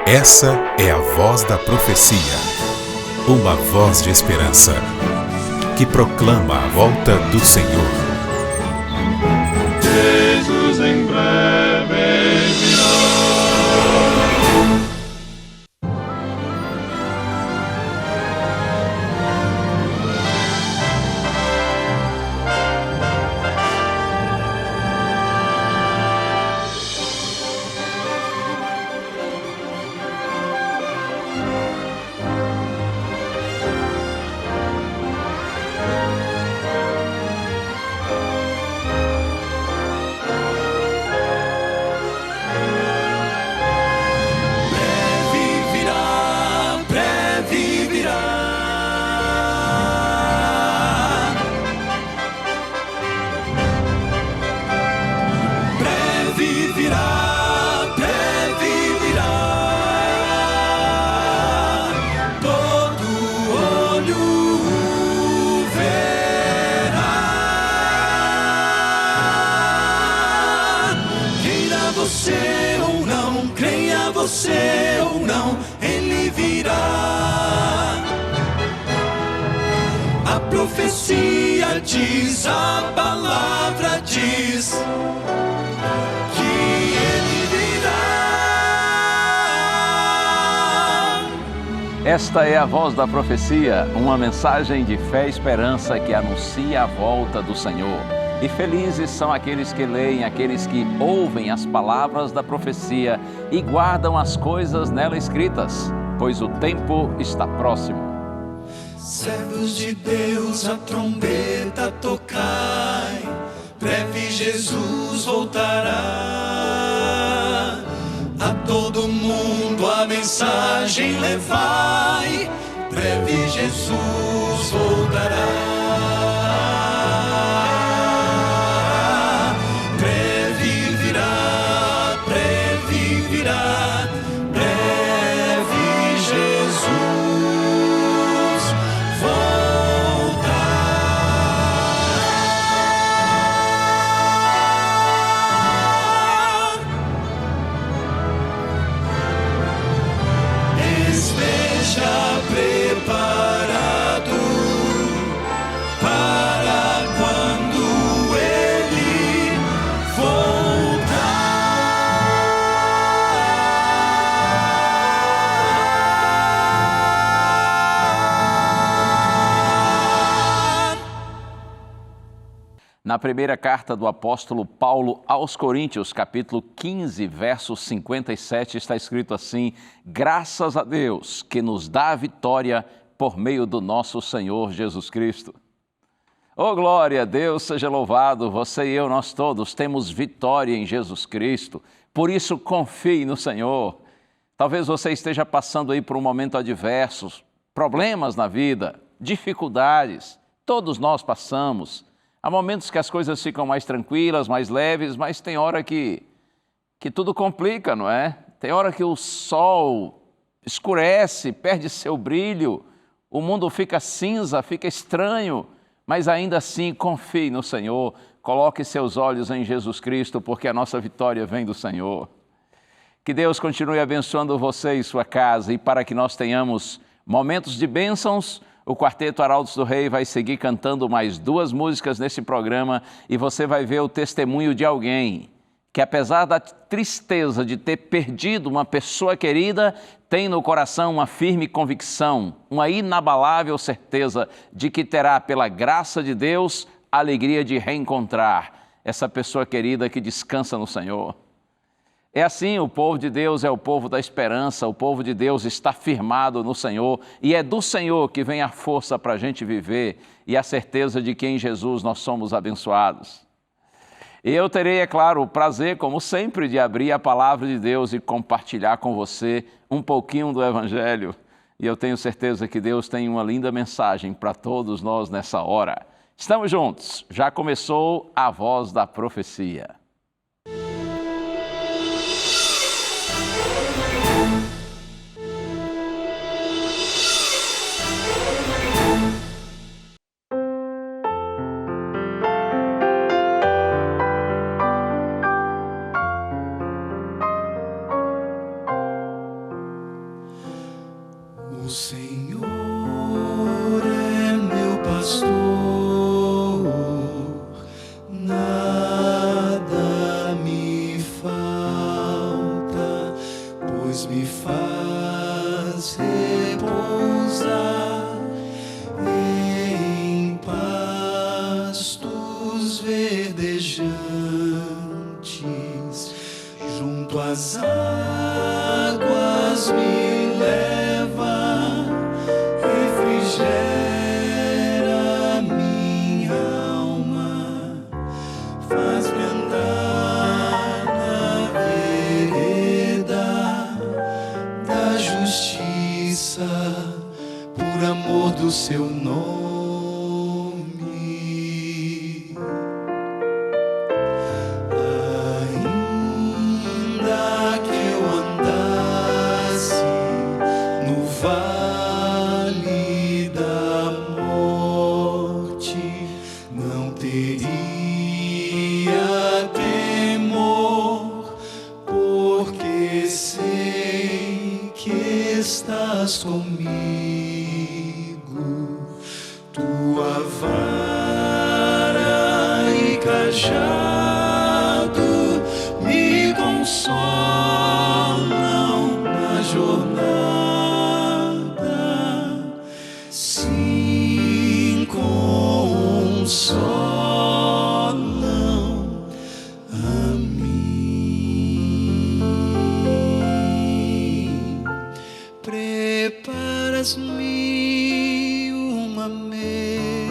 Essa é a voz da profecia, uma voz de esperança, que proclama a volta do Senhor. Jesus em breve virá. Você ou não, ele virá. A profecia diz, a palavra diz que ele virá. Esta é a voz da profecia, uma mensagem de fé e esperança que anuncia a volta do Senhor. E felizes são aqueles que leem, aqueles que ouvem as palavras da profecia e guardam as coisas nela escritas, pois o tempo está próximo. Servos de Deus, a trombeta tocai, breve Jesus voltará. A todo mundo a mensagem levai, breve Jesus voltará. Na primeira carta do apóstolo Paulo aos Coríntios, capítulo 15, verso 57, está escrito assim: graças a Deus que nos dá a vitória por meio do nosso Senhor Jesus Cristo. Oh, glória a Deus, seja louvado, você e eu, nós todos temos vitória em Jesus Cristo, por isso confie no Senhor. Talvez você esteja passando aí por um momento adverso, problemas na vida, dificuldades, todos nós passamos. Há momentos que as coisas ficam mais tranquilas, mais leves, mas tem hora que tudo complica, não é? Tem hora que o sol escurece, perde seu brilho, o mundo fica cinza, fica estranho, mas ainda assim confie no Senhor, coloque seus olhos em Jesus Cristo, porque a nossa vitória vem do Senhor. Que Deus continue abençoando você e sua casa, e para que nós tenhamos momentos de bênçãos, o Quarteto Arautos do Rei vai seguir cantando mais 2 músicas nesse programa e você vai ver o testemunho de alguém que, apesar da tristeza de ter perdido uma pessoa querida, tem no coração uma firme convicção, uma inabalável certeza de que terá, pela graça de Deus, a alegria de reencontrar essa pessoa querida que descansa no Senhor. É assim, o povo de Deus é o povo da esperança, o povo de Deus está firmado no Senhor e é do Senhor que vem a força para a gente viver e a certeza de que em Jesus nós somos abençoados. E eu terei, é claro, o prazer, como sempre, de abrir a palavra de Deus e compartilhar com você um pouquinho do Evangelho. E eu tenho certeza que Deus tem uma linda mensagem para todos nós nessa hora. Estamos juntos, já começou a voz da profecia. tuas águas me leva, refrigera minha alma, faz-me andar na vereda da justiça, por amor do seu nome. Ainda que eu andasse no vale da morte, não teria temor, porque sei que estás comigo. Tua vara e cajado me consolam na jornada, sim, consolam a mim. Preparas-me uma mesa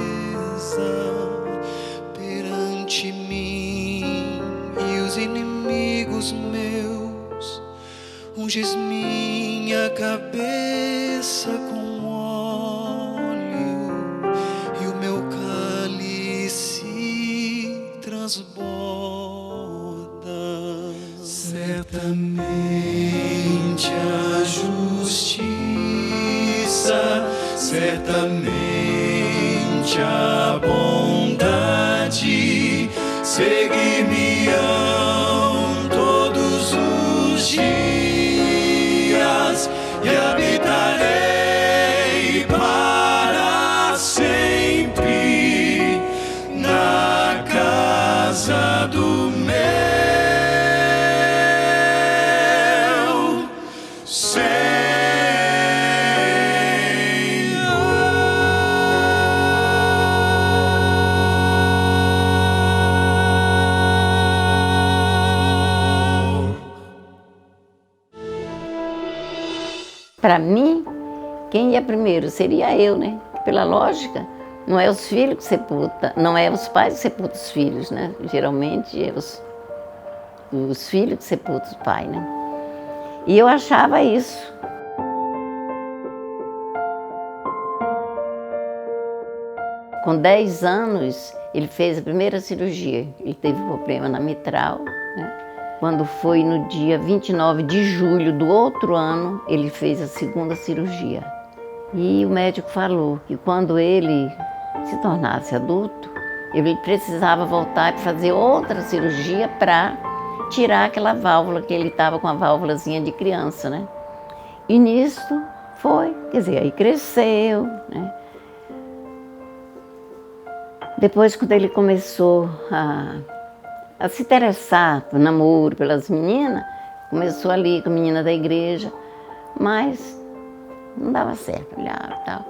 perante mim e os inimigos meus, unges minha cabeça com óleo e o meu cálice transborda. Certamente a justiça, certamente a bondade seguir-me-ão todos os dias e habitarei para sempre na casa do meu Para mim, quem ia primeiro seria eu, né? Pela lógica, não é os filhos que sepultam, não é os pais que sepultam os filhos, né? Geralmente é os filhos que sepultam os pais, né? E eu achava isso. Com 10 anos, ele fez a primeira cirurgia. Ele teve problema na mitral, né? Quando foi no dia 29 de julho do outro ano, ele fez a segunda cirurgia. E o médico falou que quando ele se tornasse adulto, ele precisava voltar e fazer outra cirurgia para tirar aquela válvula, que ele estava com a válvulazinha de criança, né? E nisso foi, quer dizer, aí cresceu, né? Depois, quando ele começou a se interessar por namoro, pelas meninas, começou ali com a menina da igreja, mas não dava certo, olhava e tal.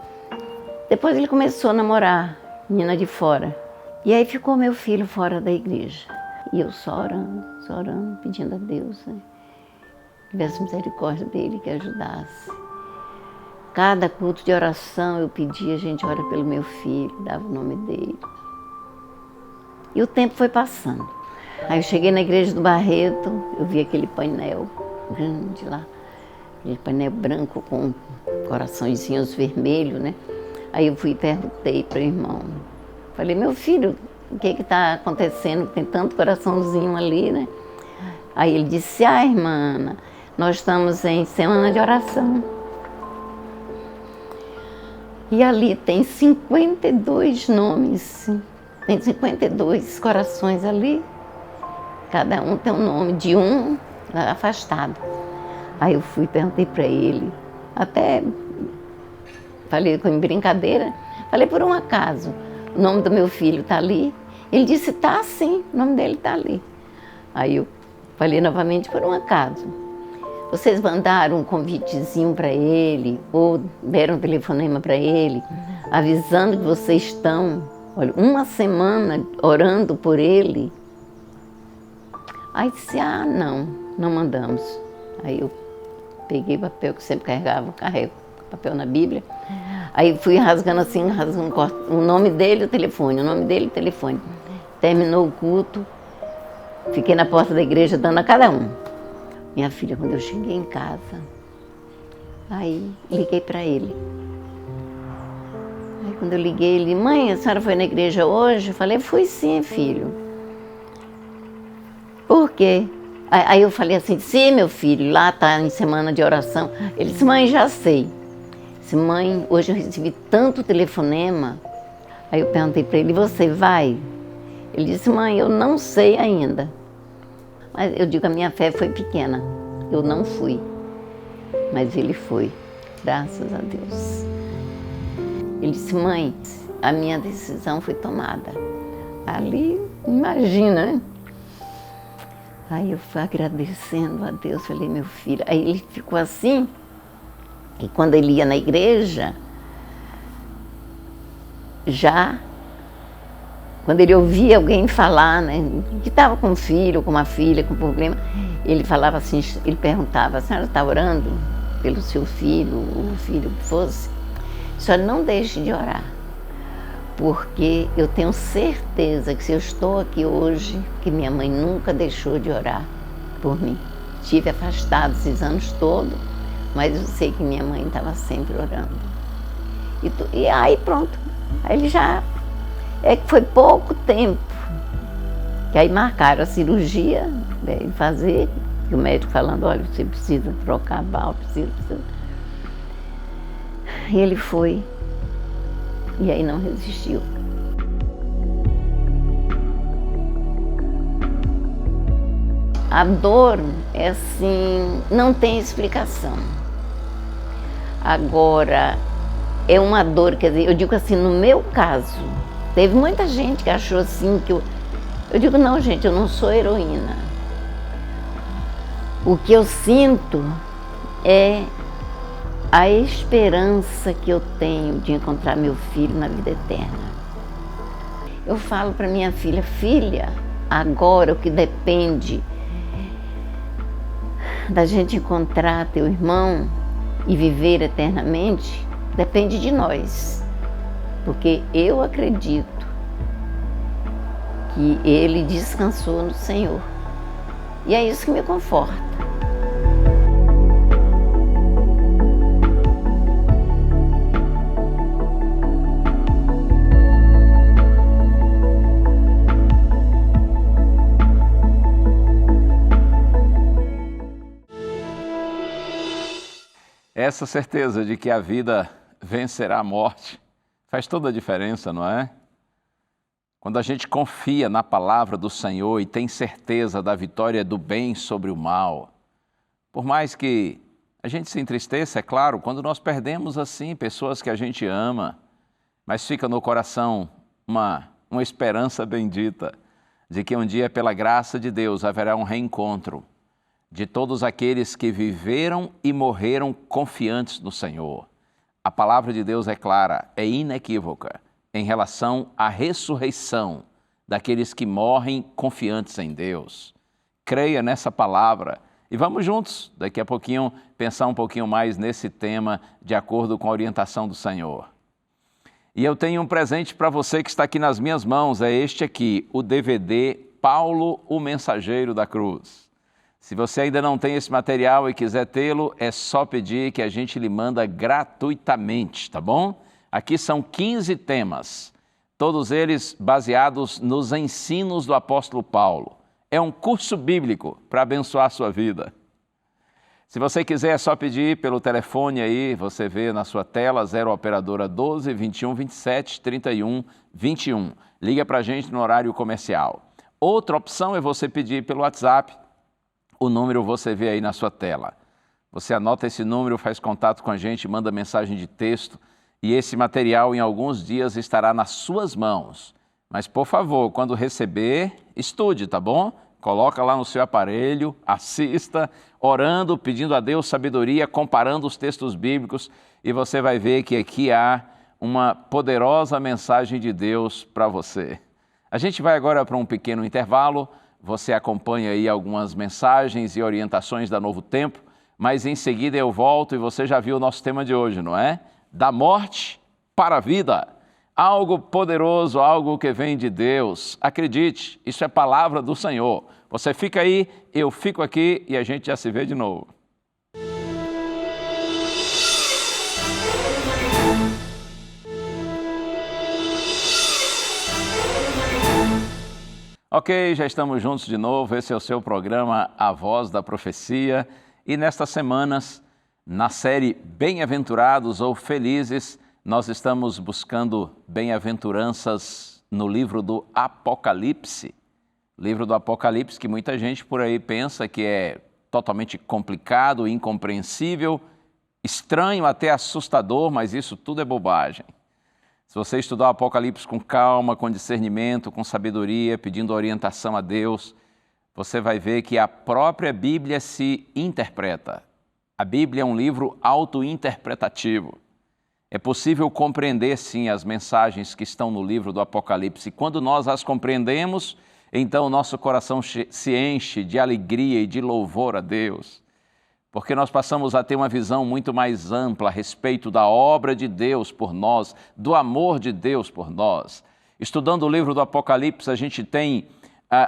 Depois ele começou a namorar menina de fora. E aí ficou meu filho fora da igreja. E eu só orando, pedindo a Deus, né, que tivesse misericórdia dele, que ajudasse. Cada culto de oração eu pedia, gente, ora pelo meu filho, dava o nome dele. E o tempo foi passando. Aí eu cheguei na igreja do Barreto, eu vi aquele painel grande lá, aquele painel branco com coraçõezinhos vermelhos, né? Aí eu fui e perguntei para o irmão, falei, meu filho, o que está acontecendo? Tem tanto coraçãozinho ali, né? Aí ele disse, irmã Ana, nós estamos em semana de oração. E ali tem 52 nomes, tem 52 corações ali. Cada um tem um nome de um afastado. Aí eu fui e perguntei para ele, até falei com brincadeira, falei por um acaso, o nome do meu filho está ali? Ele disse, tá sim, o nome dele está ali. Aí eu falei novamente por um acaso. Vocês mandaram um convitezinho para ele, ou deram um telefonema para ele, avisando que vocês estão, olha, uma semana orando por ele? Aí disse, não. não mandamos. Aí eu peguei papel que sempre carregava, carrego papel na Bíblia. Aí fui rasgando assim, o nome dele, o telefone, o nome dele, o telefone. Terminou o culto, fiquei na porta da igreja dando a cada um. Minha filha, quando eu cheguei em casa, aí liguei para ele. Aí quando eu liguei, ele, mãe, a senhora foi na igreja hoje? Eu falei, fui sim, filho. Por quê? Aí eu falei assim, sim, meu filho, lá está em semana de oração. Ele disse, mãe, já sei. Disse, mãe, hoje eu recebi tanto telefonema. Aí eu perguntei para ele, você vai? Ele disse, mãe, eu não sei ainda. Mas eu digo, a minha fé foi pequena. Eu não fui. Mas ele foi, graças a Deus. Ele disse, mãe, a minha decisão foi tomada. Ali, imagina, né? Aí eu fui agradecendo a Deus, falei, meu filho. Aí ele ficou assim, e quando ele ia na igreja, quando ele ouvia alguém falar, né, que estava com um filho, com uma filha, com problema, ele falava assim, ele perguntava, a senhora está orando pelo seu filho, o filho que fosse? A senhora não deixe de orar, porque eu tenho certeza que se eu estou aqui hoje, que minha mãe nunca deixou de orar por mim. Estive afastada esses anos todos, mas eu sei que minha mãe estava sempre orando. E aí pronto, aí ele já... É que foi pouco tempo, que aí marcaram a cirurgia, né, fazer, e o médico falando, olha, você precisa trocar a válvula, precisa. E ele foi, e aí não resistiu. A dor é assim, não tem explicação. Agora, é uma dor, quer dizer, eu digo assim, no meu caso, teve muita gente que achou assim que eu digo, não, gente, eu não sou heroína. O que eu sinto é a esperança que eu tenho de encontrar meu filho na vida eterna. Eu falo para minha filha, filha, agora o que depende da gente encontrar teu irmão e viver eternamente, depende de nós. Porque eu acredito que ele descansou no Senhor. E é isso que me conforta. Essa certeza de que a vida vencerá a morte faz toda a diferença, não é? Quando a gente confia na palavra do Senhor e tem certeza da vitória do bem sobre o mal, por mais que a gente se entristeça, é claro, quando nós perdemos assim pessoas que a gente ama, mas fica no coração uma esperança bendita de que um dia, pela graça de Deus, haverá um reencontro de todos aqueles que viveram e morreram confiantes no Senhor. A palavra de Deus é clara, é inequívoca em relação à ressurreição daqueles que morrem confiantes em Deus. Creia nessa palavra e vamos juntos, daqui a pouquinho, pensar um pouquinho mais nesse tema de acordo com a orientação do Senhor. E eu tenho um presente para você que está aqui nas minhas mãos, é este aqui, o DVD Paulo, o Mensageiro da Cruz. Se você ainda não tem esse material e quiser tê-lo, é só pedir que a gente lhe manda gratuitamente, tá bom? Aqui são 15 temas, todos eles baseados nos ensinos do apóstolo Paulo. É um curso bíblico para abençoar a sua vida. Se você quiser, é só pedir pelo telefone aí, você vê na sua tela, 0 operadora 12 21 27 31 21. Liga para a gente no horário comercial. Outra opção é você pedir pelo WhatsApp. O número você vê aí na sua tela. Você anota esse número, faz contato com a gente, manda mensagem de texto e esse material em alguns dias estará nas suas mãos. Mas, por favor, quando receber, estude, tá bom? Coloca lá no seu aparelho, assista, orando, pedindo a Deus sabedoria, comparando os textos bíblicos e você vai ver que aqui há uma poderosa mensagem de Deus para você. A gente vai agora para um pequeno intervalo. você acompanha aí algumas mensagens e orientações da Novo Tempo, mas em seguida eu volto e você já viu o nosso tema de hoje, não é? Da morte para a vida. Algo poderoso, algo que vem de Deus. Acredite, isso é palavra do Senhor. Você fica aí, eu fico aqui e a gente já se vê de novo. Ok, já estamos juntos de novo. Esse é o seu programa A Voz da Profecia. E nestas semanas, na série Bem-aventurados ou Felizes, nós estamos buscando bem-aventuranças no livro do Apocalipse. Livro do Apocalipse que muita gente por aí pensa que é totalmente complicado, incompreensível, estranho, até assustador, mas isso tudo é bobagem. Se você estudar o Apocalipse com calma, com discernimento, com sabedoria, pedindo orientação a Deus, você vai ver que a própria Bíblia se interpreta. A Bíblia é um livro auto-interpretativo. É possível compreender, sim, as mensagens que estão no livro do Apocalipse. Quando nós as compreendemos, então o nosso coração se enche de alegria e de louvor a Deus, porque nós passamos a ter uma visão muito mais ampla a respeito da obra de Deus por nós, do amor de Deus por nós. Estudando o livro do Apocalipse, a gente tem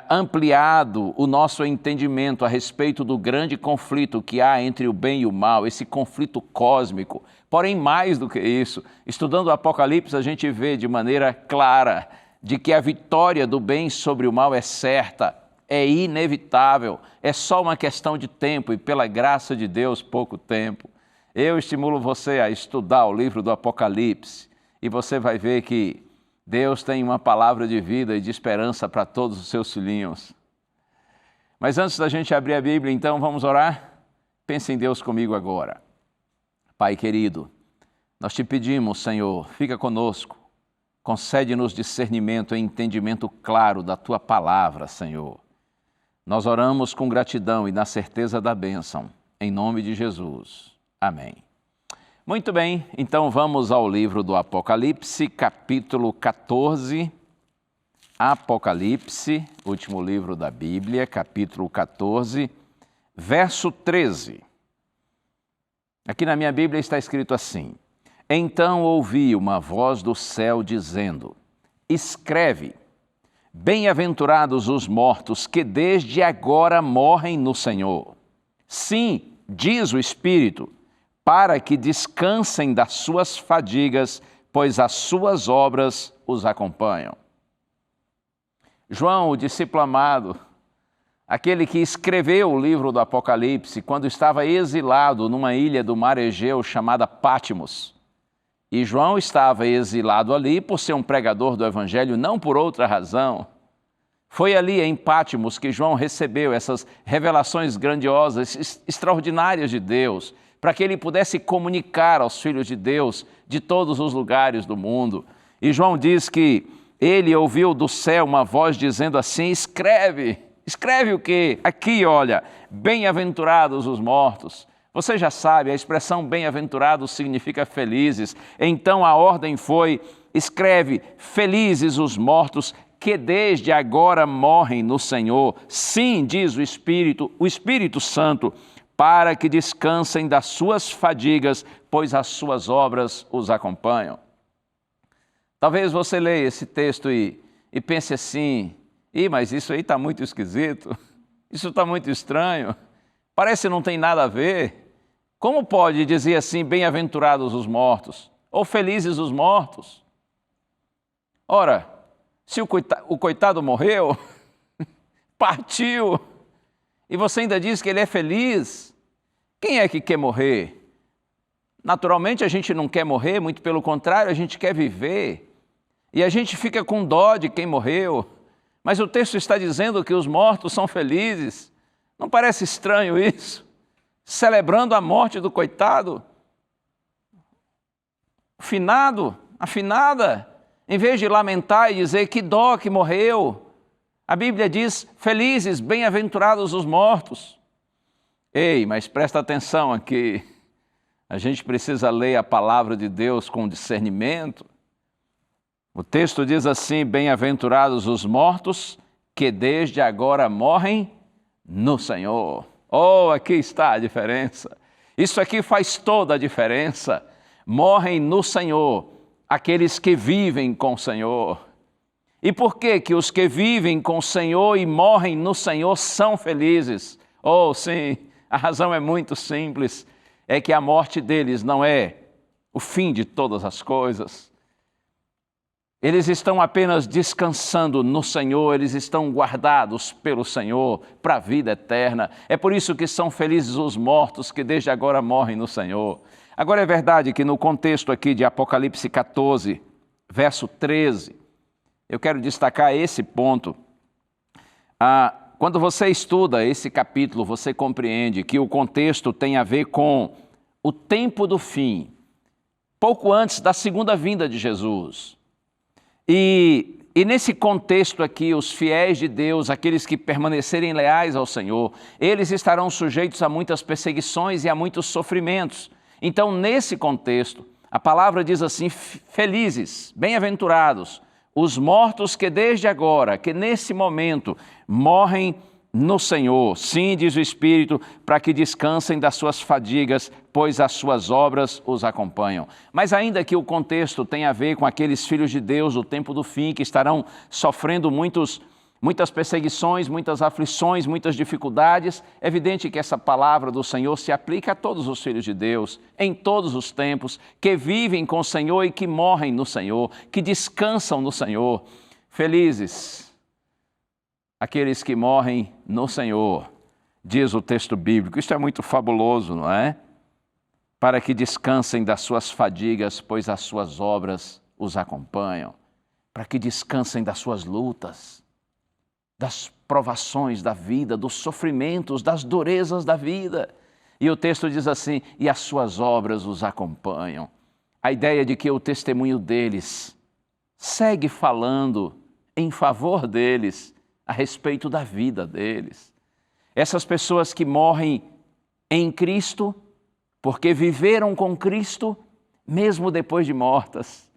ampliado o nosso entendimento a respeito do grande conflito que há entre o bem e o mal, esse conflito cósmico. Porém, mais do que isso, estudando o Apocalipse, a gente vê de maneira clara de que a vitória do bem sobre o mal é certa, é inevitável, é só uma questão de tempo e, pela graça de Deus, pouco tempo. Eu estimulo você a estudar o livro do Apocalipse e você vai ver que Deus tem uma palavra de vida e de esperança para todos os seus filhinhos. Mas antes da gente abrir a Bíblia, então, vamos orar? Pense em Deus comigo agora. Pai querido, nós te pedimos, Senhor, fica conosco, concede-nos discernimento e entendimento claro da Tua palavra, Senhor. Nós oramos com gratidão e na certeza da bênção, em nome de Jesus. Amém. Muito bem, então vamos ao livro do Apocalipse, capítulo 14. Apocalipse, último livro da Bíblia, capítulo 14, verso 13. Aqui na minha Bíblia está escrito assim: Então ouvi uma voz do céu dizendo: Escreve, bem-aventurados os mortos que desde agora morrem no Senhor. Sim, diz o Espírito, para que descansem das suas fadigas, pois as suas obras os acompanham. João, o discípulo amado, aquele que escreveu o livro do Apocalipse quando estava exilado numa ilha do mar Egeu chamada Pátimos. E João estava exilado ali por ser um pregador do Evangelho, não por outra razão. Foi ali em Pátimos que João recebeu essas revelações grandiosas, extraordinárias de Deus, para que ele pudesse comunicar aos filhos de Deus de todos os lugares do mundo. E João diz que ele ouviu do céu uma voz dizendo assim: Escreve. Escreve o quê? Aqui, olha, bem-aventurados os mortos. Você já sabe, a expressão bem-aventurados significa felizes. Então a ordem foi: escreve, felizes os mortos que desde agora morrem no Senhor. Sim, diz o Espírito Santo, para que descansem das suas fadigas, pois as suas obras os acompanham. Talvez você leia esse texto e pense assim: mas isso aí está muito esquisito, isso está muito estranho, parece que não tem nada a ver. Como pode dizer assim, bem-aventurados os mortos, ou felizes os mortos? Ora, se o coitado morreu, partiu, e você ainda diz que ele é feliz, quem é que quer morrer? Naturalmente a gente não quer morrer, muito pelo contrário, a gente quer viver, e a gente fica com dó de quem morreu. Mas o texto está dizendo que os mortos são felizes. Não parece estranho isso? Celebrando a morte do coitado. Finado, afinada, em vez de lamentar e dizer que dó que morreu, a Bíblia diz: felizes, bem-aventurados os mortos. Ei, mas presta atenção aqui. A gente precisa ler a palavra de Deus com discernimento. O texto diz assim: bem-aventurados os mortos que desde agora morrem no Senhor. Oh, aqui está a diferença. Isso aqui faz toda a diferença. Morrem no Senhor aqueles que vivem com o Senhor. E por que que os que vivem com o Senhor e morrem no Senhor são felizes? Oh, sim, a razão é muito simples. É que a morte deles não é o fim de todas as coisas. Eles estão apenas descansando no Senhor, eles estão guardados pelo Senhor para a vida eterna. É por isso que são felizes os mortos que desde agora morrem no Senhor. Agora é verdade que no contexto aqui de Apocalipse 14, verso 13, eu quero destacar esse ponto. Quando você estuda esse capítulo, você compreende que o contexto tem a ver com o tempo do fim, pouco antes da segunda vinda de Jesus. E nesse contexto aqui, os fiéis de Deus, aqueles que permanecerem leais ao Senhor, eles estarão sujeitos a muitas perseguições e a muitos sofrimentos. Então, nesse contexto, a palavra diz assim: felizes, bem-aventurados, os mortos que desde agora, que nesse momento, morrem no Senhor. Sim, diz o Espírito, para que descansem das suas fadigas, pois as suas obras os acompanham. Mas ainda que o contexto tenha a ver com aqueles filhos de Deus do tempo do fim, que estarão sofrendo muitas perseguições, muitas aflições, muitas dificuldades, é evidente que essa palavra do Senhor se aplica a todos os filhos de Deus, em todos os tempos, que vivem com o Senhor e que morrem no Senhor, que descansam no Senhor. Felizes aqueles que morrem no Senhor, diz o texto bíblico. Isto é muito fabuloso, não é? Para que descansem das suas fadigas, pois as suas obras os acompanham. Para que descansem das suas lutas, das provações da vida, dos sofrimentos, das durezas da vida. E o texto diz assim: e as suas obras os acompanham. A ideia de que o testemunho deles segue falando em favor deles, a respeito da vida deles. Essas pessoas que morrem em Cristo, porque viveram com Cristo, mesmo depois de mortas.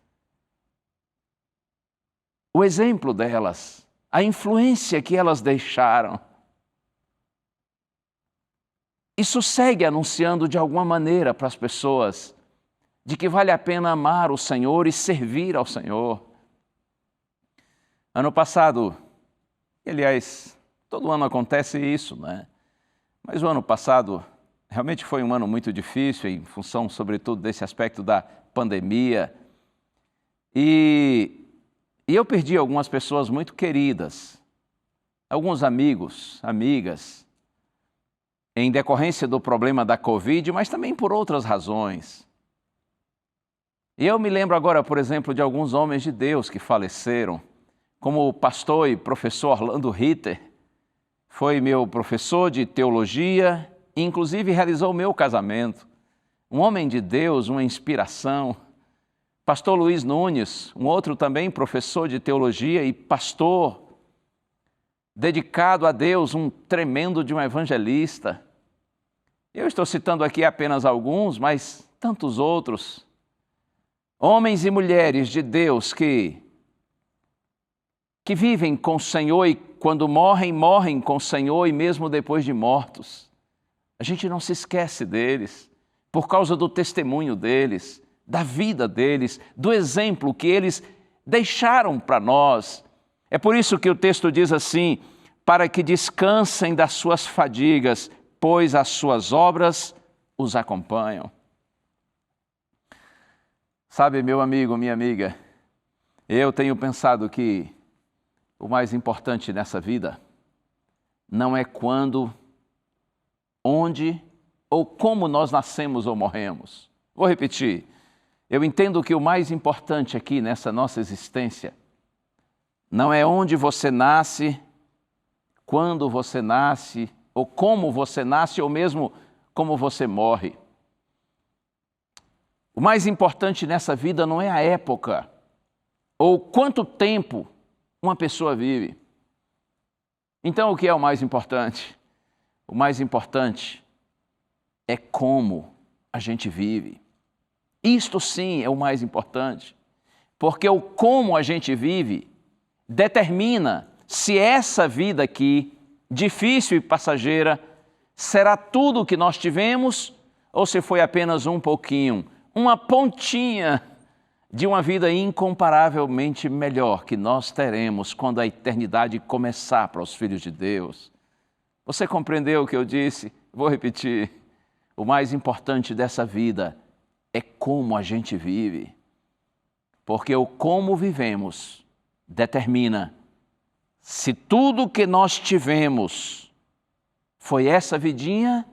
O exemplo delas, a influência que elas deixaram. Isso segue anunciando de alguma maneira para as pessoas de que vale a pena amar o Senhor e servir ao Senhor. Ano passado, aliás, todo ano acontece isso, né? Mas o ano passado realmente foi um ano muito difícil, em função, sobretudo, desse aspecto da pandemia. E eu perdi algumas pessoas muito queridas, alguns amigos, amigas, em decorrência do problema da Covid, mas também por outras razões. E eu me lembro agora, por exemplo, de alguns homens de Deus que faleceram, como o pastor e professor Orlando Ritter, foi meu professor de teologia e inclusive realizou o meu casamento. Um homem de Deus, uma inspiração. Pastor Luiz Nunes, um outro também professor de teologia e pastor, dedicado a Deus, um tremendo de um evangelista. Eu estou citando aqui apenas alguns, mas tantos outros. Homens e mulheres de Deus que vivem com o Senhor e quando morrem, morrem com o Senhor e mesmo depois de mortos. A gente não se esquece deles, por causa do testemunho deles, da vida deles, do exemplo que eles deixaram para nós. É por isso que o texto diz assim: para que descansem das suas fadigas, pois as suas obras os acompanham. Sabe, meu amigo, minha amiga, eu tenho pensado que o mais importante nessa vida não é quando, onde ou como nós nascemos ou morremos. Vou repetir. Eu entendo que o mais importante aqui nessa nossa existência não é onde você nasce, quando você nasce, ou como você nasce, ou mesmo como você morre. O mais importante nessa vida não é a época ou quanto tempo uma pessoa vive. Então, o que é o mais importante? O mais importante é como a gente vive. Isto sim é o mais importante, porque o como a gente vive determina se essa vida aqui, difícil e passageira, será tudo o que nós tivemos ou se foi apenas um pouquinho, uma pontinha de uma vida incomparavelmente melhor que nós teremos quando a eternidade começar para os filhos de Deus. Você compreendeu o que eu disse? Vou repetir. O mais importante dessa vida é como a gente vive. Porque o como vivemos determina se tudo que nós tivemos foi essa vidinha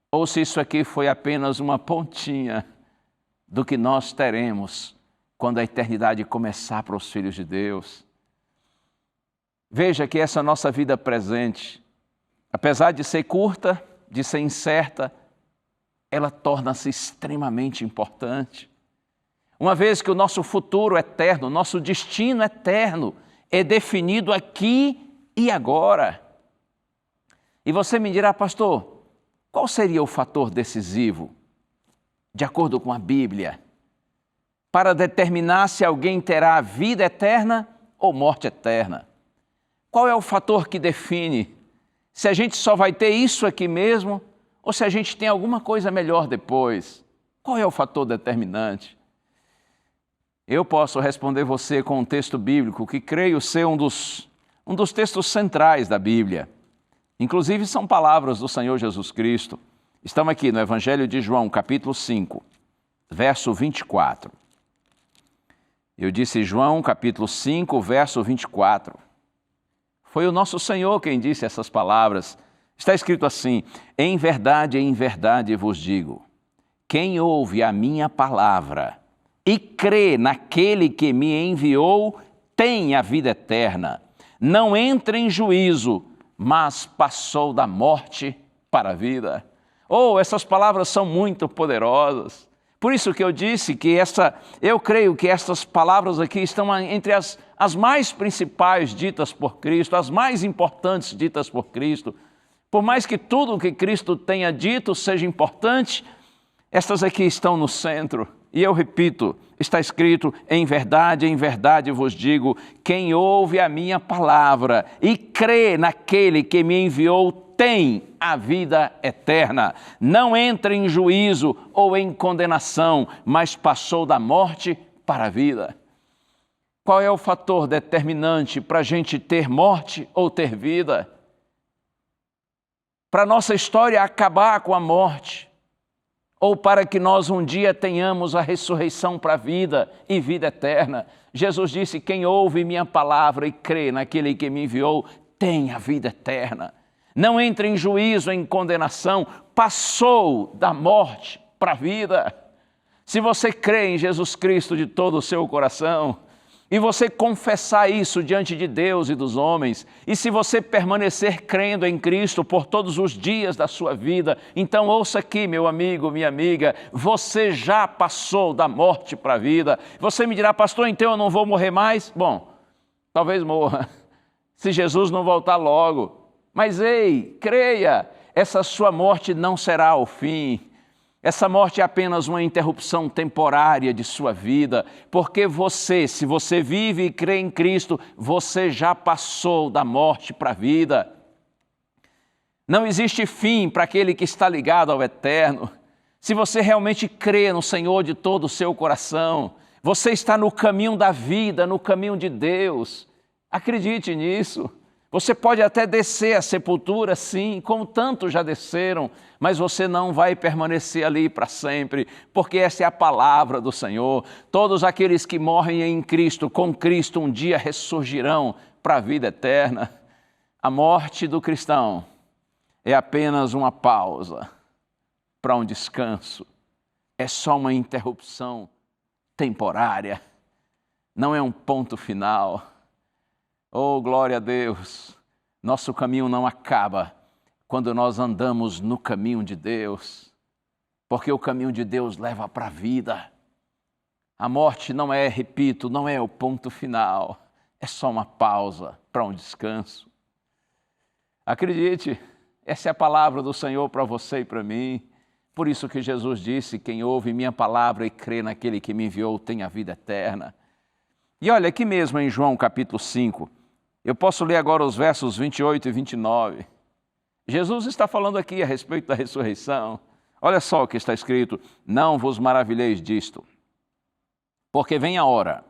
ou se isso aqui foi apenas uma pontinha do que nós teremos quando a eternidade começar para os filhos de Deus. Veja que essa nossa vida presente, apesar de ser curta, de ser incerta, ela torna-se extremamente importante. Uma vez que o nosso futuro eterno, o nosso destino eterno é definido aqui e agora. E você me dirá, pastor, qual seria o fator decisivo, de acordo com a Bíblia, para determinar se alguém terá vida eterna ou morte eterna? Qual é o fator que define se a gente só vai ter isso aqui mesmo ou se a gente tem alguma coisa melhor depois? Qual é o fator determinante? Eu posso responder você com um texto bíblico que creio ser um dos textos centrais da Bíblia. Inclusive são palavras do Senhor Jesus Cristo. Estamos aqui no Evangelho de João, capítulo 5, verso 24. Eu disse João, capítulo 5, verso 24. Foi o nosso Senhor quem disse essas palavras. Está escrito assim: em verdade vos digo, quem ouve a minha palavra e crê naquele que me enviou, tem a vida eterna. Não entra em juízo, mas passou da morte para a vida. Oh, essas palavras são muito poderosas. Por isso que eu disse que eu creio que essas palavras aqui estão entre as mais principais ditas por Cristo, as mais importantes ditas por Cristo. Por mais que tudo o que Cristo tenha dito seja importante, estas aqui estão no centro. E eu repito, está escrito, em verdade vos digo, quem ouve a minha palavra e crê naquele que me enviou tem a vida eterna. Não entra em juízo ou em condenação, mas passou da morte para a vida. Qual é o fator determinante para a gente ter morte ou ter vida? Para a nossa história acabar com a morte, ou para que nós um dia tenhamos a ressurreição para a vida e vida eterna. Jesus disse, quem ouve minha palavra e crê naquele que me enviou, tem a vida eterna. Não entra em juízo, em condenação, passou da morte para a vida. Se você crê em Jesus Cristo de todo o seu coração, e você confessar isso diante de Deus e dos homens, e se você permanecer crendo em Cristo por todos os dias da sua vida, então ouça aqui, meu amigo, minha amiga, você já passou da morte para a vida. Você me dirá, pastor, então eu não vou morrer mais? Bom, talvez morra, se Jesus não voltar logo. Mas ei, creia, essa sua morte não será o fim. Essa morte é apenas uma interrupção temporária de sua vida, porque você, se você vive e crê em Cristo, você já passou da morte para a vida. Não existe fim para aquele que está ligado ao eterno. Se você realmente crê no Senhor de todo o seu coração, você está no caminho da vida, no caminho de Deus. Acredite nisso. Você pode até descer à sepultura, sim, como tantos já desceram, mas você não vai permanecer ali para sempre, porque essa é a palavra do Senhor. Todos aqueles que morrem em Cristo, com Cristo, um dia ressurgirão para a vida eterna. A morte do cristão é apenas uma pausa para um descanso. É só uma interrupção temporária, não é um ponto final. Oh, glória a Deus! Nosso caminho não acaba quando nós andamos no caminho de Deus, porque o caminho de Deus leva para a vida. A morte não é, repito, não é o ponto final, é só uma pausa para um descanso. Acredite, essa é a palavra do Senhor para você e para mim. Por isso que Jesus disse, quem ouve minha palavra e crê naquele que me enviou tem a vida eterna. E olha, aqui mesmo em João capítulo 5, Eu posso ler agora os versos 28 e 29. Jesus está falando aqui a respeito da ressurreição. Olha só o que está escrito: não vos maravilheis disto, porque vem a hora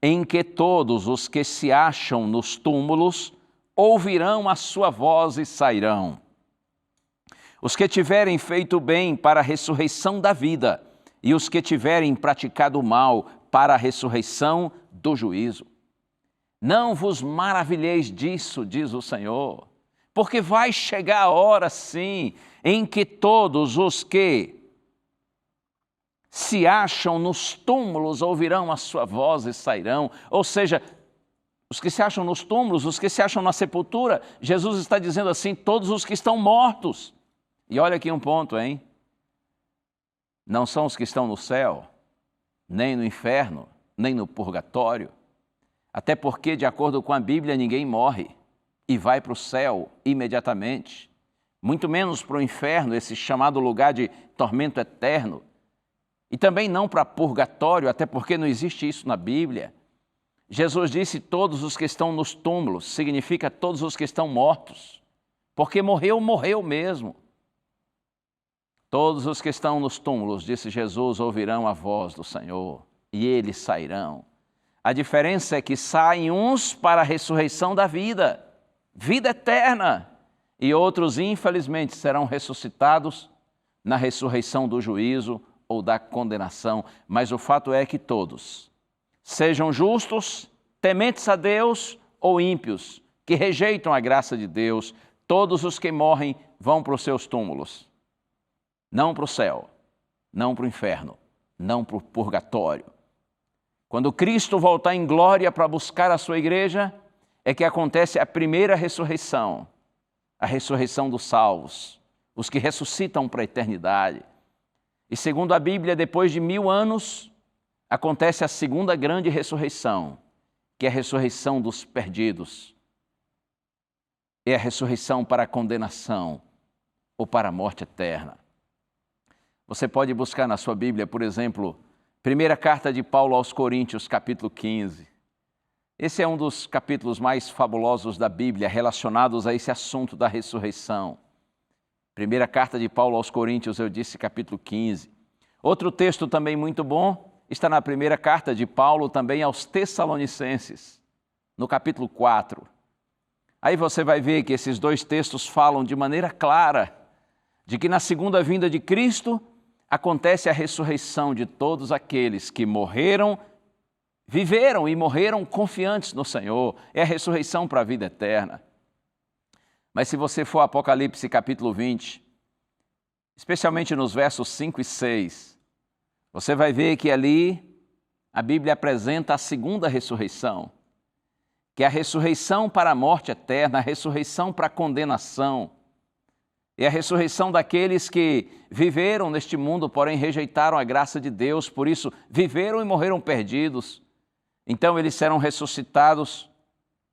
em que todos os que se acham nos túmulos ouvirão a sua voz e sairão. Os que tiverem feito bem para a ressurreição da vida, e os que tiverem praticado o mal para a ressurreição do juízo. Não vos maravilheis disso, diz o Senhor, porque vai chegar a hora, sim, em que todos os que se acham nos túmulos ouvirão a sua voz e sairão. Ou seja, os que se acham nos túmulos, os que se acham na sepultura, Jesus está dizendo assim, todos os que estão mortos. E olha aqui um ponto, hein? Não são os que estão no céu, nem no inferno, nem no purgatório. Até porque, de acordo com a Bíblia, ninguém morre e vai para o céu imediatamente. Muito menos para o inferno, esse chamado lugar de tormento eterno. E também não para purgatório, até porque não existe isso na Bíblia. Jesus disse todos os que estão nos túmulos, significa todos os que estão mortos. Porque morreu, morreu mesmo. Todos os que estão nos túmulos, disse Jesus, ouvirão a voz do Senhor e eles sairão. A diferença é que saem uns para a ressurreição da vida, vida eterna, e outros, infelizmente, serão ressuscitados na ressurreição do juízo ou da condenação. Mas o fato é que todos, sejam justos, tementes a Deus ou ímpios, que rejeitam a graça de Deus, todos os que morrem vão para os seus túmulos. Não para o céu, não para o inferno, não para o purgatório. Quando Cristo voltar em glória para buscar a sua igreja, é que acontece a primeira ressurreição, a ressurreição dos salvos, os que ressuscitam para a eternidade. E segundo a Bíblia, depois de 1000 anos, acontece a segunda grande ressurreição, que é a ressurreição dos perdidos. É a ressurreição para a condenação ou para a morte eterna. Você pode buscar na sua Bíblia, por exemplo, primeira carta de Paulo aos Coríntios, capítulo 15. Esse é um dos capítulos mais fabulosos da Bíblia relacionados a esse assunto da ressurreição. Primeira carta de Paulo aos Coríntios, eu disse capítulo 15. Outro texto também muito bom está na primeira carta de Paulo também aos Tessalonicenses, no capítulo 4. Aí você vai ver que esses dois textos falam de maneira clara de que na segunda vinda de Cristo acontece a ressurreição de todos aqueles que morreram, viveram e morreram confiantes no Senhor. É a ressurreição para a vida eterna. Mas se você for Apocalipse capítulo 20, especialmente nos versos 5 e 6, você vai ver que ali a Bíblia apresenta a segunda ressurreição, que é a ressurreição para a morte eterna, a ressurreição para a condenação. É a ressurreição daqueles que viveram neste mundo, porém rejeitaram a graça de Deus, por isso viveram e morreram perdidos. Então eles serão ressuscitados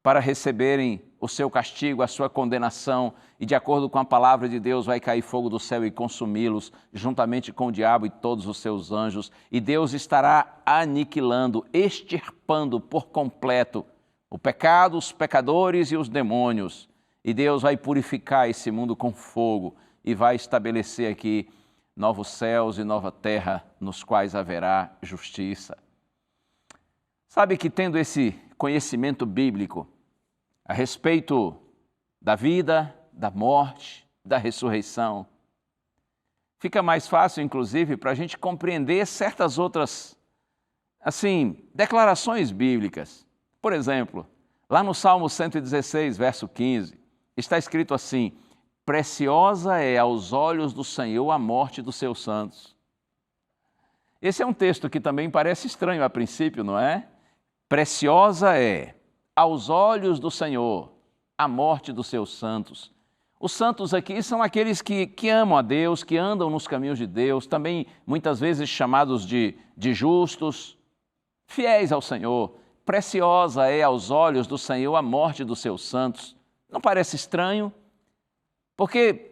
para receberem o seu castigo, a sua condenação, e de acordo com a palavra de Deus vai cair fogo do céu e consumi-los, juntamente com o diabo e todos os seus anjos, e Deus estará aniquilando, extirpando por completo o pecado, os pecadores e os demônios. E Deus vai purificar esse mundo com fogo e vai estabelecer aqui novos céus e nova terra nos quais haverá justiça. Sabe que tendo esse conhecimento bíblico a respeito da vida, da morte, da ressurreição, fica mais fácil, inclusive, para a gente compreender certas outras, declarações bíblicas. Por exemplo, lá no Salmo 116, verso 15, está escrito assim: preciosa é aos olhos do Senhor a morte dos seus santos. Esse é um texto que também parece estranho a princípio, não é? Preciosa é aos olhos do Senhor a morte dos seus santos. Os santos aqui são aqueles que amam a Deus, que andam nos caminhos de Deus, também muitas vezes chamados de justos, fiéis ao Senhor. Preciosa é aos olhos do Senhor a morte dos seus santos. Não parece estranho? Porque,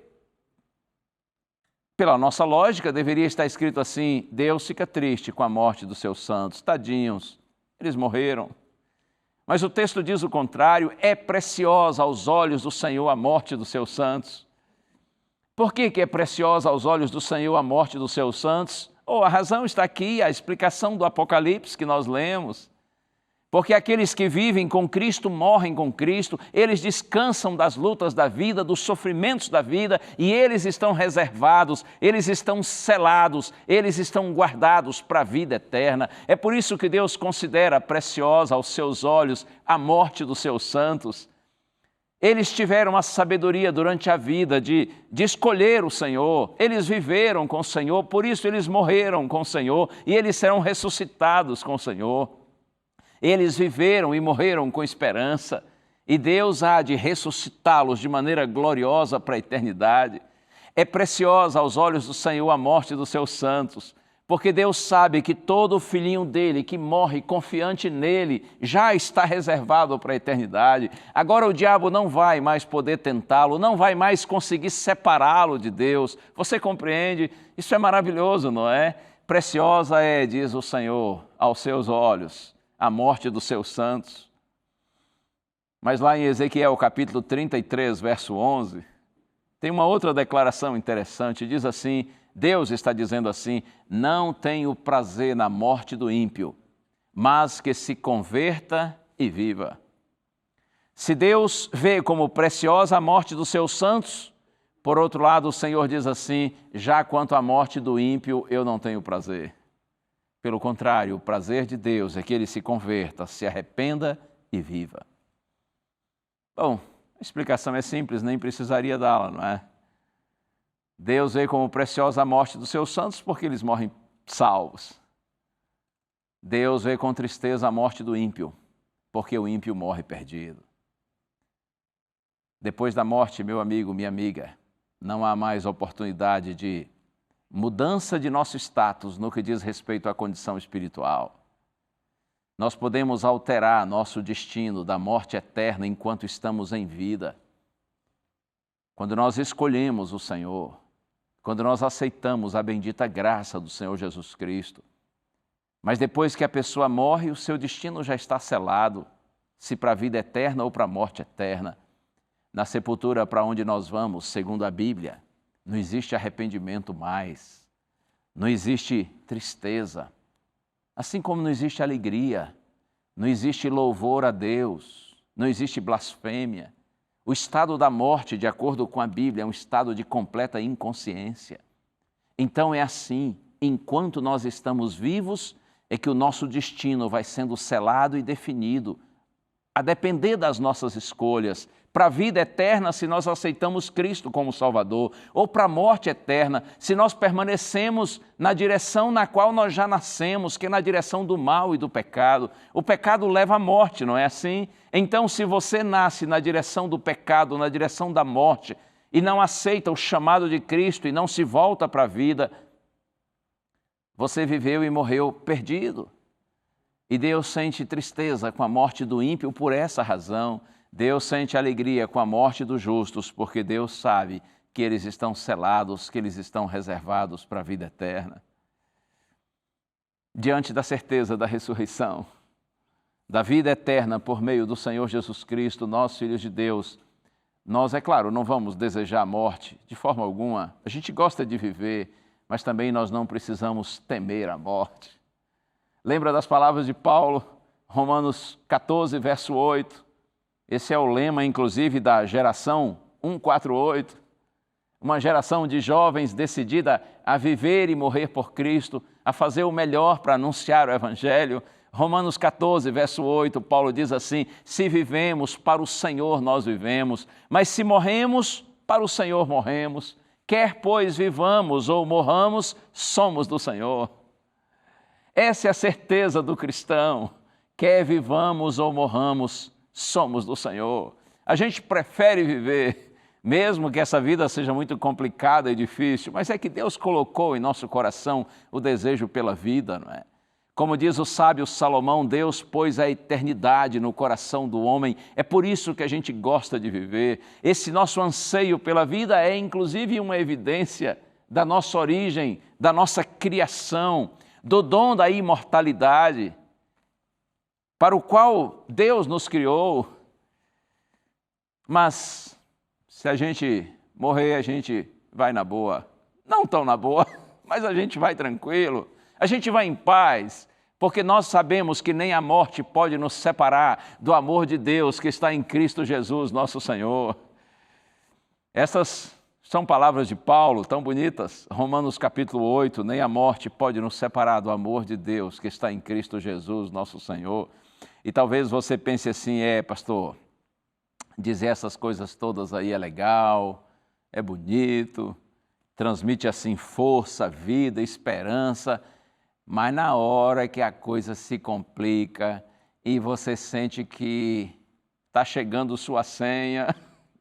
pela nossa lógica, deveria estar escrito assim: Deus fica triste com a morte dos seus santos, tadinhos, eles morreram. Mas o texto diz o contrário: é preciosa aos olhos do Senhor a morte dos seus santos. Por que é preciosa aos olhos do Senhor a morte dos seus santos? A razão está aqui, a explicação do Apocalipse que nós lemos. Porque aqueles que vivem com Cristo morrem com Cristo, eles descansam das lutas da vida, dos sofrimentos da vida, e eles estão reservados, eles estão selados, eles estão guardados para a vida eterna. É por isso que Deus considera preciosa aos seus olhos a morte dos seus santos. Eles tiveram a sabedoria durante a vida de escolher o Senhor, eles viveram com o Senhor, por isso eles morreram com o Senhor, e eles serão ressuscitados com o Senhor. Eles viveram e morreram com esperança, e Deus há de ressuscitá-los de maneira gloriosa para a eternidade. É preciosa aos olhos do Senhor a morte dos seus santos, porque Deus sabe que todo filhinho dele que morre confiante nele já está reservado para a eternidade. Agora o diabo não vai mais poder tentá-lo, não vai mais conseguir separá-lo de Deus. Você compreende? Isso é maravilhoso, não é? Preciosa é, diz o Senhor, aos seus olhos a morte dos seus santos. Mas lá em Ezequiel, capítulo 33, verso 11, tem uma outra declaração interessante. Diz assim, Deus está dizendo assim: não tenho prazer na morte do ímpio, mas que se converta e viva. Se Deus vê como preciosa a morte dos seus santos, por outro lado, o Senhor diz assim: já quanto à morte do ímpio, eu não tenho prazer. Pelo contrário, o prazer de Deus é que ele se converta, se arrependa e viva. Bom, a explicação é simples, nem precisaria dá-la, não é? Deus vê como preciosa a morte dos seus santos porque eles morrem salvos. Deus vê com tristeza a morte do ímpio, porque o ímpio morre perdido. Depois da morte, meu amigo, minha amiga, não há mais oportunidade de mudança de nosso status no que diz respeito à condição espiritual. Nós podemos alterar nosso destino da morte eterna enquanto estamos em vida. Quando nós escolhemos o Senhor, quando nós aceitamos a bendita graça do Senhor Jesus Cristo. Mas depois que a pessoa morre, o seu destino já está selado, se para a vida eterna ou para a morte eterna. Na sepultura para onde nós vamos, segundo a Bíblia, não existe arrependimento mais, não existe tristeza, assim como não existe alegria, não existe louvor a Deus, não existe blasfêmia. O estado da morte, de acordo com a Bíblia, é um estado de completa inconsciência. Então é assim, enquanto nós estamos vivos, é que o nosso destino vai sendo selado e definido, a depender das nossas escolhas, para a vida eterna se nós aceitamos Cristo como Salvador, ou para a morte eterna se nós permanecemos na direção na qual nós já nascemos, que é na direção do mal e do pecado. O pecado leva à morte, não é assim? Então, se você nasce na direção do pecado, na direção da morte, e não aceita o chamado de Cristo e não se volta para a vida, você viveu e morreu perdido. E Deus sente tristeza com a morte do ímpio por essa razão. Deus sente alegria com a morte dos justos, porque Deus sabe que eles estão selados, que eles estão reservados para a vida eterna. Diante da certeza da ressurreição, da vida eterna por meio do Senhor Jesus Cristo, nós, filhos de Deus, nós, é claro, não vamos desejar a morte de forma alguma. A gente gosta de viver, mas também nós não precisamos temer a morte. Lembra das palavras de Paulo, Romanos 14, verso 8? Esse é o lema, inclusive, da geração 148, uma geração de jovens decidida a viver e morrer por Cristo, a fazer o melhor para anunciar o Evangelho. Romanos 14, verso 8, Paulo diz assim: se vivemos, para o Senhor nós vivemos, mas se morremos, para o Senhor morremos. Quer, pois, vivamos ou morramos, somos do Senhor. Essa é a certeza do cristão. Quer vivamos ou morramos, somos do Senhor. A gente prefere viver, mesmo que essa vida seja muito complicada e difícil, mas é que Deus colocou em nosso coração o desejo pela vida, não é? Como diz o sábio Salomão, Deus pôs a eternidade no coração do homem. É por isso que a gente gosta de viver. Esse nosso anseio pela vida é, inclusive, uma evidência da nossa origem, da nossa criação, do dom da imortalidade. para o qual Deus nos criou. Mas se a gente morrer, a gente vai na boa. Não tão na boa, mas a gente vai tranquilo, a gente vai em paz, porque nós sabemos que nem a morte pode nos separar do amor de Deus que está em Cristo Jesus, nosso Senhor. Essas são palavras de Paulo, tão bonitas. Romanos capítulo 8, nem a morte pode nos separar do amor de Deus que está em Cristo Jesus, nosso Senhor. E talvez você pense assim, pastor, dizer essas coisas todas aí é legal, é bonito, transmite assim força, vida, esperança, mas na hora que a coisa se complica e você sente que está chegando sua senha,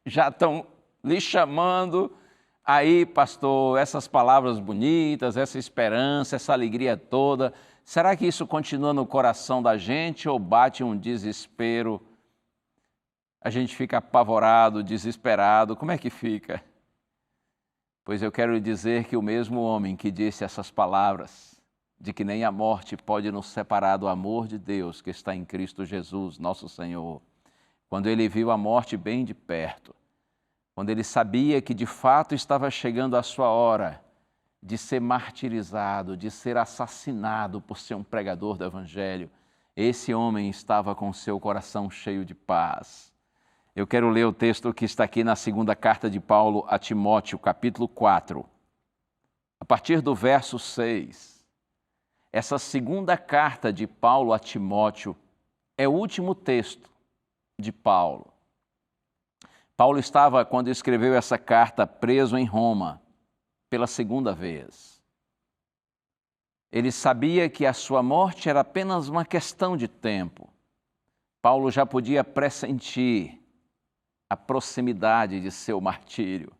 já estão lhe chamando, aí, pastor, essas palavras bonitas, essa esperança, essa alegria toda, será que isso continua no coração da gente ou bate um desespero? A gente fica apavorado, desesperado, como é que fica? Pois eu quero lhe dizer que o mesmo homem que disse essas palavras, de que nem a morte pode nos separar do amor de Deus que está em Cristo Jesus, nosso Senhor, quando ele viu a morte bem de perto, quando ele sabia que de fato estava chegando a sua hora de ser martirizado, de ser assassinado por ser um pregador do Evangelho, esse homem estava com seu coração cheio de paz. Eu quero ler o texto que está aqui na segunda carta de Paulo a Timóteo, capítulo 4, a partir do verso 6. Essa segunda carta de Paulo a Timóteo é o último texto de Paulo. Paulo estava, quando escreveu essa carta, preso em Roma pela segunda vez. Ele sabia que a sua morte era apenas uma questão de tempo. Paulo já podia pressentir a proximidade de seu martírio.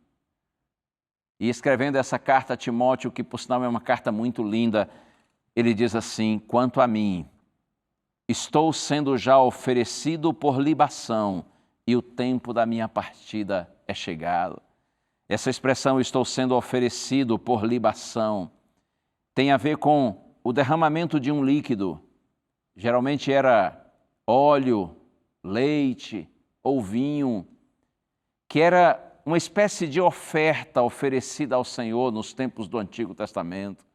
E escrevendo essa carta a Timóteo, que por sinal é uma carta muito linda, ele diz assim: quanto a mim, estou sendo já oferecido por libação e o tempo da minha partida é chegado. Essa expressão, estou sendo oferecido por libação, tem a ver com o derramamento de um líquido. Geralmente era óleo, leite ou vinho, que era uma espécie de oferta oferecida ao Senhor nos tempos do Antigo Testamento.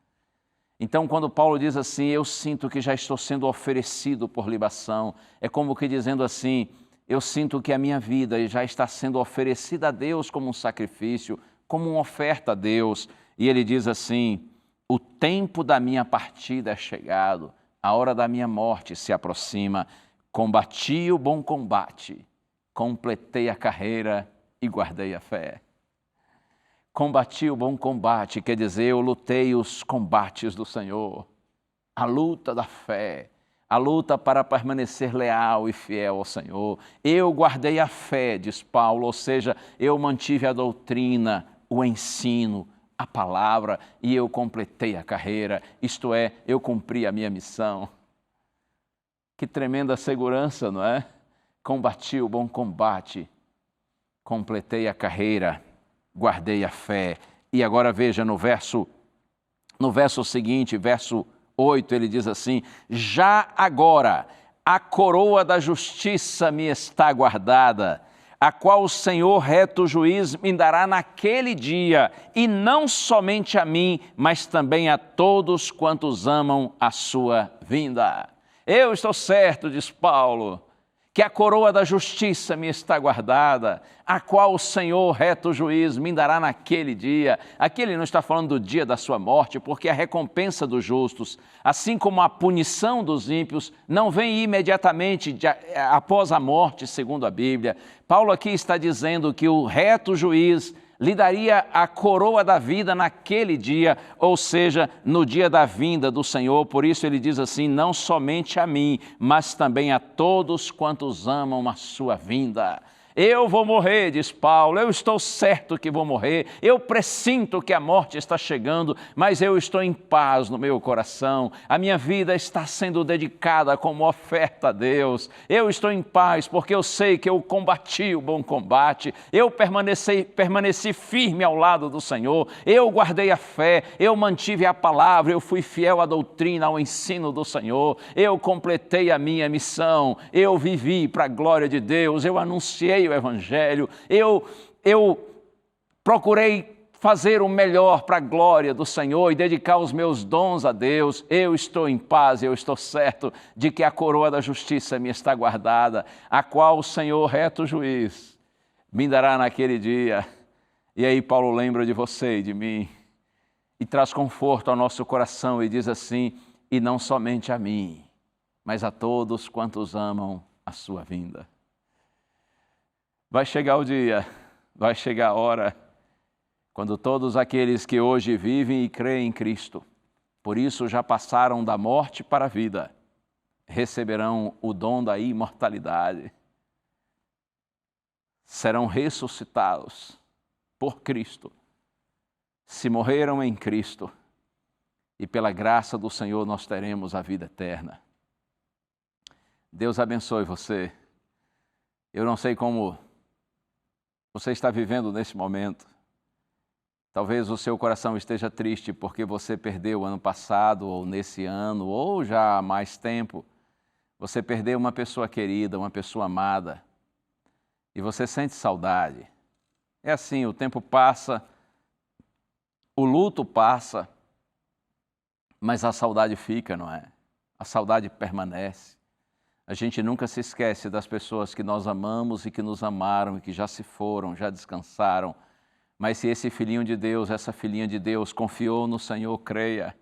Então, quando Paulo diz assim, eu sinto que já estou sendo oferecido por libação, é como que dizendo assim, eu sinto que a minha vida já está sendo oferecida a Deus como um sacrifício, como uma oferta a Deus. E ele diz assim, o tempo da minha partida é chegado, a hora da minha morte se aproxima, combati o bom combate, completei a carreira e guardei a fé. Combati o bom combate, quer dizer, eu lutei os combates do Senhor, a luta da fé, a luta para permanecer leal e fiel ao Senhor. Eu guardei a fé, diz Paulo, ou seja, eu mantive a doutrina, o ensino, a palavra, e eu completei a carreira, isto é, eu cumpri a minha missão. Que tremenda segurança, não é? Combati o bom combate, completei a carreira, guardei a fé. E agora veja no verso seguinte, verso 8, ele diz assim, já agora a coroa da justiça me está guardada, a qual o Senhor reto juiz me dará naquele dia, e não somente a mim, mas também a todos quantos amam a sua vinda. Eu estou certo, diz Paulo, que a coroa da justiça me está guardada, a qual o Senhor, reto juiz, me dará naquele dia. Aqui ele não está falando do dia da sua morte, porque a recompensa dos justos, assim como a punição dos ímpios, não vem imediatamente após a morte, segundo a Bíblia. Paulo aqui está dizendo que o reto juiz lhe daria a coroa da vida naquele dia, ou seja, no dia da vinda do Senhor. Por isso ele diz assim, não somente a mim, mas também a todos quantos amam a sua vinda. Eu vou morrer, diz Paulo, eu estou certo que vou morrer, eu pressinto que a morte está chegando, mas eu estou em paz no meu coração, a minha vida está sendo dedicada como oferta a Deus, eu estou em paz porque eu sei que eu combati o bom combate, eu permaneci firme ao lado do Senhor, eu guardei a fé, eu mantive a palavra, eu fui fiel à doutrina, ao ensino do Senhor, eu completei a minha missão, eu vivi para a glória de Deus, eu anunciei o Evangelho, eu procurei fazer o melhor para a glória do Senhor e dedicar os meus dons a Deus. Eu estou em paz, eu estou certo de que a coroa da justiça me está guardada, a qual o Senhor, reto juiz, me dará naquele dia. E aí Paulo lembra de você e de mim e traz conforto ao nosso coração e diz assim: e não somente a mim, mas a todos quantos amam a sua vinda. Vai chegar o dia, vai chegar a hora, quando todos aqueles que hoje vivem e creem em Cristo, por isso já passaram da morte para a vida, receberão o dom da imortalidade. Serão ressuscitados por Cristo, se morreram em Cristo, e pela graça do Senhor nós teremos a vida eterna. Deus abençoe você. Eu não sei como você está vivendo nesse momento. Talvez o seu coração esteja triste porque você perdeu ano passado, ou nesse ano, ou já há mais tempo. Você perdeu uma pessoa querida, uma pessoa amada. E você sente saudade. É assim, o tempo passa, o luto passa, mas a saudade fica, não é? A saudade permanece. A gente nunca se esquece das pessoas que nós amamos e que nos amaram e que já se foram, já descansaram. Mas se esse filhinho de Deus, essa filhinha de Deus confiou no Senhor, creia.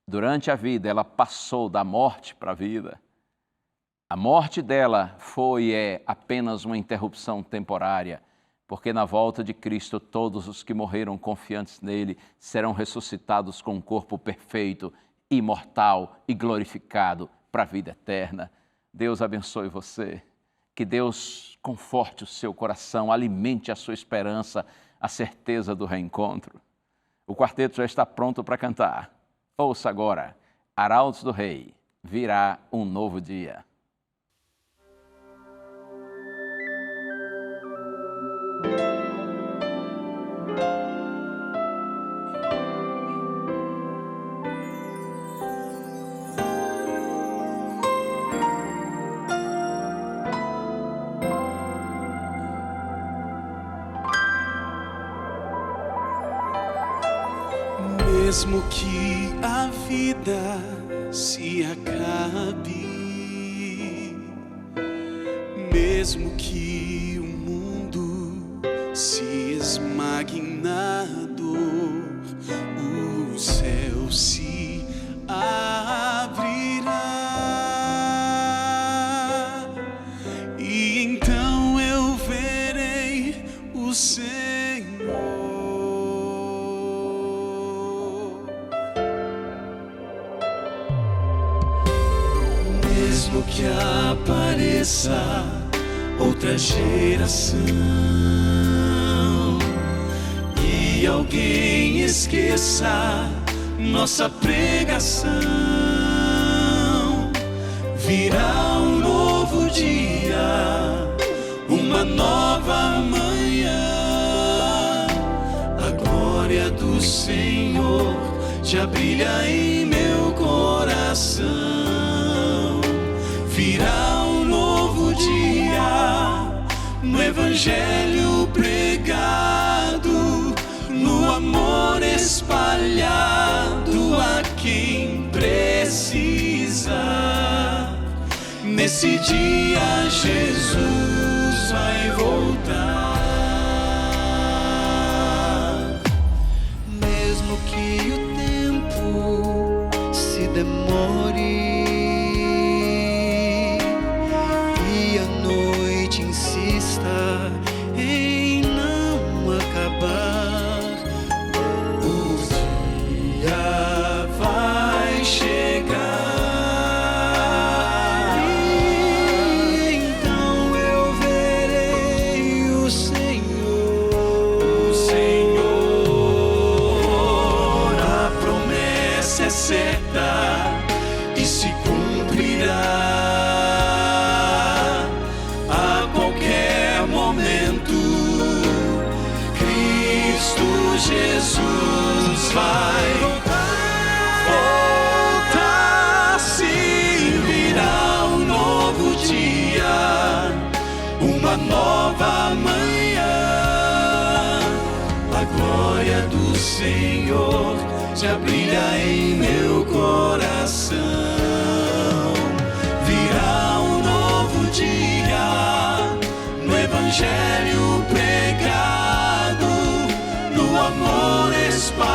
Durante a vida ela passou da morte para a vida. A morte dela foi e é apenas uma interrupção temporária, porque na volta de Cristo todos os que morreram confiantes nele serão ressuscitados com um corpo perfeito, imortal e glorificado para a vida eterna. Deus abençoe você, que Deus conforte o seu coração, alimente a sua esperança, a certeza do reencontro. O quarteto já está pronto para cantar. Ouça agora, Arautos do Rei, virá um novo dia. Mesmo que a vida se acabe, mesmo que o mundo se esmague na dor, o céu se abrirá e então eu verei o Senhor. Mesmo que apareça outra geração e alguém esqueça nossa pregação, virá um novo dia, uma nova manhã. A glória do Senhor já brilha em meu coração. Virá um novo dia, no Evangelho pregado, no amor espalhado a quem precisa. Nesse dia Jesus vai voltar. Mesmo que o tempo se demore em não acabar, o dia vai chegar e então eu verei Cristo Jesus vai voltar, sim, virá um novo dia, uma nova manhã. A glória do Senhor já brilha em meu coração. Virá um novo dia, no Evangelho pregado, no amor espalhado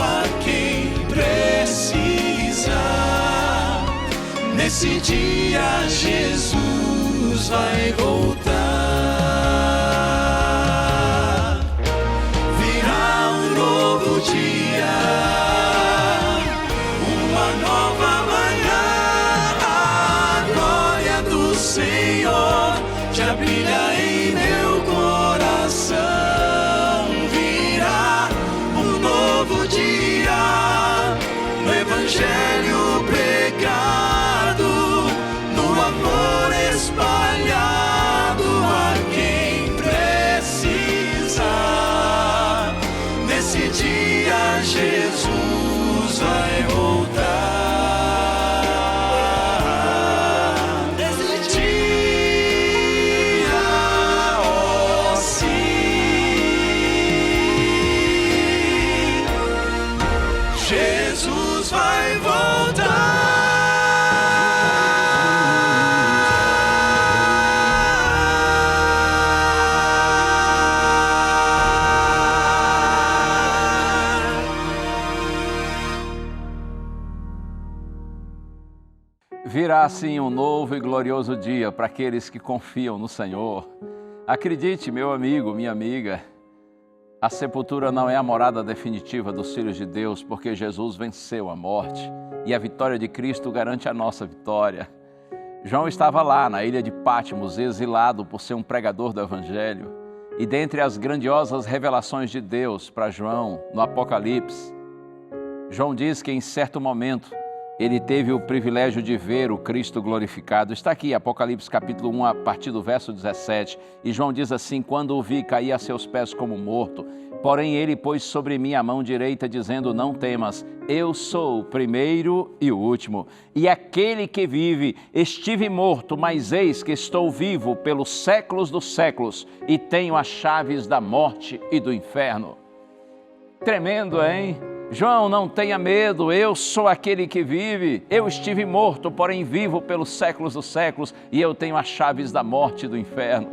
a quem precisa. Nesse dia Jesus vai voltar. Virá um novo dia, uma nova manhã. A glória do Senhor já brilha em meu coração. Virá um novo dia, no Evangelho pregado, no amor espalhado a quem precisa. Nesse dia Jesus vai voltar. Nesse dia, oh sim, Jesus vai voltar. Virá sim um novo e glorioso dia para aqueles que confiam no Senhor. Acredite, meu amigo, minha amiga, a sepultura não é a morada definitiva dos filhos de Deus, porque Jesus venceu a morte e a vitória de Cristo garante a nossa vitória. João estava lá na ilha de Patmos, exilado por ser um pregador do Evangelho. E dentre as grandiosas revelações de Deus para João, no Apocalipse, João diz que em certo momento ele teve o privilégio de ver o Cristo glorificado. Está aqui, Apocalipse capítulo 1, a partir do verso 17. E João diz assim: quando o vi, caí a seus pés como morto. Porém ele pôs sobre mim a mão direita, dizendo: não temas, eu sou o primeiro e o último. E aquele que vive, estive morto, mas eis que estou vivo pelos séculos dos séculos, e tenho as chaves da morte e do inferno. Tremendo, hein? João, não tenha medo, eu sou aquele que vive. Eu estive morto, porém vivo pelos séculos dos séculos, e eu tenho as chaves da morte e do inferno.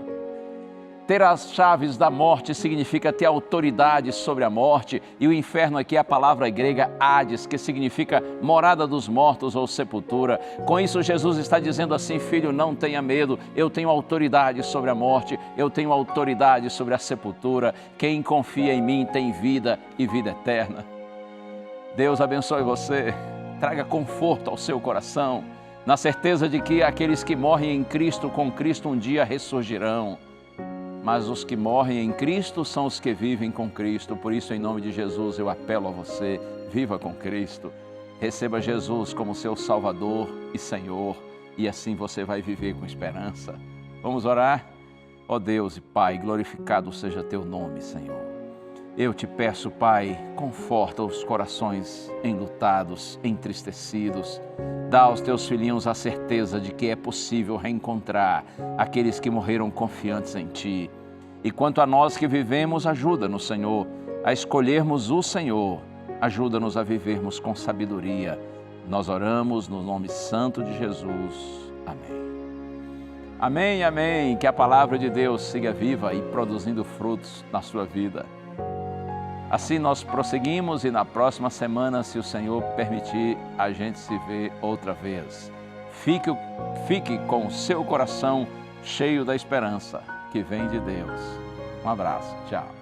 Ter as chaves da morte significa ter autoridade sobre a morte, e o inferno aqui é a palavra grega Hades, que significa morada dos mortos ou sepultura. Com isso, Jesus está dizendo assim: filho, não tenha medo, eu tenho autoridade sobre a morte, eu tenho autoridade sobre a sepultura. Quem confia em mim tem vida e vida eterna. Deus abençoe você, traga conforto ao seu coração, na certeza de que aqueles que morrem em Cristo, com Cristo um dia ressurgirão. Mas os que morrem em Cristo são os que vivem com Cristo. Por isso, em nome de Jesus, eu apelo a você: viva com Cristo, receba Jesus como seu Salvador e Senhor, e assim você vai viver com esperança. Vamos orar? Ó Deus e Pai, glorificado seja teu nome, Senhor. Eu te peço, Pai, conforta os corações enlutados, entristecidos. Dá aos teus filhinhos a certeza de que é possível reencontrar aqueles que morreram confiantes em Ti. E quanto a nós que vivemos, ajuda-nos, Senhor, a escolhermos o Senhor. Ajuda-nos a vivermos com sabedoria. Nós oramos no nome santo de Jesus. Amém. Amém, amém. Que a palavra de Deus siga viva e produzindo frutos na sua vida. Assim nós prosseguimos e na próxima semana, se o Senhor permitir, a gente se vê outra vez. Fique com o seu coração cheio da esperança que vem de Deus. Um abraço, tchau.